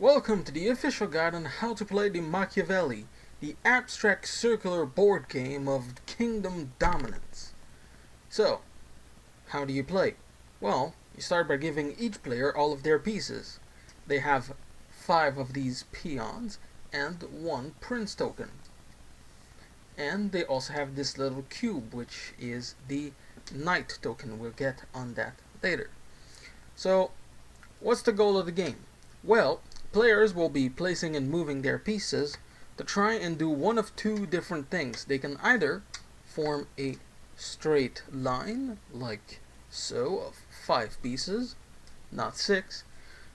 Welcome to the official guide on how to play the Machiavelli, the abstract circular board game of kingdom dominance. So, how do you play? Well, you start by giving each player all of their pieces. They have 5 of these peons and 1 prince token. And they also have this little cube, which is the knight token. We'll get on that later. So, what's the goal of the game? Well, players will be placing and moving their pieces to try and do one of 2 different things. They can either form a straight line, like so, of 5 pieces, not 6,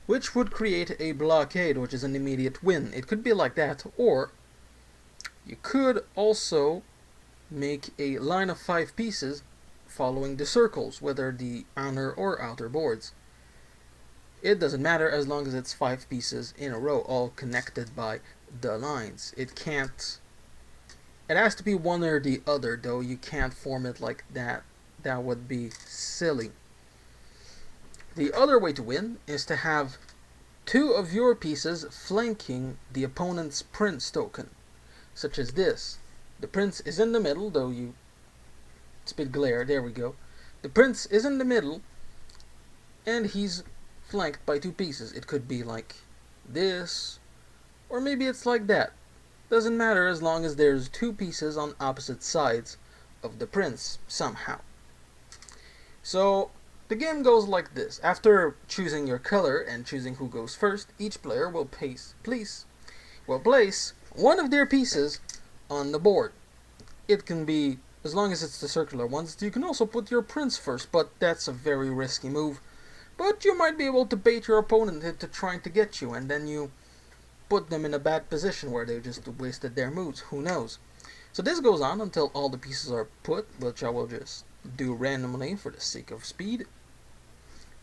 which would create a blockade, which is an immediate win. It could be like that, or you could also make a line of 5 pieces following the circles, whether the inner or outer boards. It doesn't matter as long as it's 5 pieces in a row, all connected by the lines. It has to be one or the other, though. You can't form it like that. That would be silly. The other way to win is to have 2 of your pieces flanking the opponent's prince token, such as this. The prince is in the middle, though it's a bit glare, there we go. The prince is in the middle, and he's flanked by 2 pieces. It could be like this, or maybe it's like that. Doesn't matter as long as there's 2 pieces on opposite sides of the prince somehow. So the game goes like this. After choosing your color and choosing who goes first, each player will place one of their pieces on the board. It can be, as long as it's the circular ones, you can also put your prince first, but that's a very risky move. But you might be able to bait your opponent into trying to get you, and then you put them in a bad position where they just wasted their moves. Who knows? So this goes on until all the pieces are put, which I will just do randomly for the sake of speed.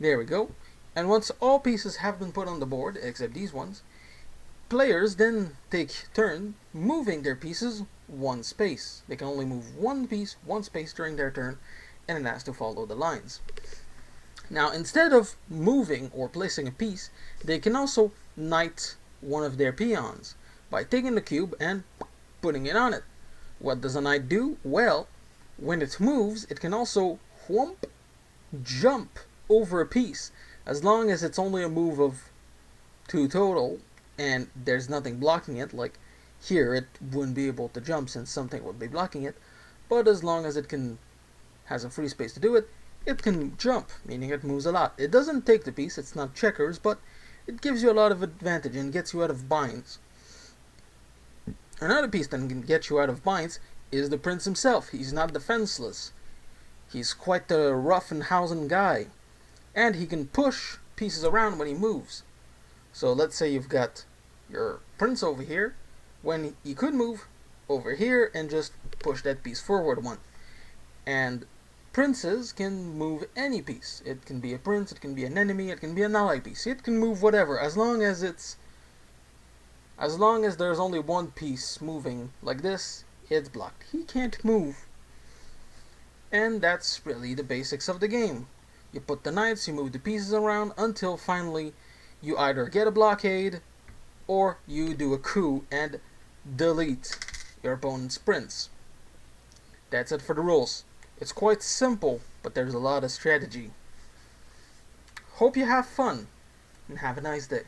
There we go. And once all pieces have been put on the board, except these ones, players then take turn moving their pieces 1 space. They can only move 1 piece, 1 space during their turn, and it has to follow the lines. Now, instead of moving or placing a piece, they can also knight one of their peons by taking the cube and putting it on it. What does a knight do? Well, when it moves, it can also jump over a piece, as long as it's only a move of 2 total and there's nothing blocking it. Like here, it wouldn't be able to jump since something would be blocking it, but as long as it has a free space to do it, it can jump, meaning it moves a lot. It doesn't take the piece, it's not checkers, but it gives you a lot of advantage and gets you out of binds. Another piece that can get you out of binds is the prince himself. He's not defenseless. He's quite the Ruffenhausen guy, and he can push pieces around when he moves. So let's say you've got your prince over here, when he could move over here and just push that piece forward 1. And princes can move any piece. It can be a prince, it can be an enemy, it can be an ally piece. It can move whatever, as long as there's only 1 piece moving like this, it's blocked. He can't move. And that's really the basics of the game. You put the knights, you move the pieces around until finally you either get a blockade or you do a coup and delete your opponent's prince. That's it for the rules. It's quite simple, but there's a lot of strategy. Hope you have fun, and have a nice day.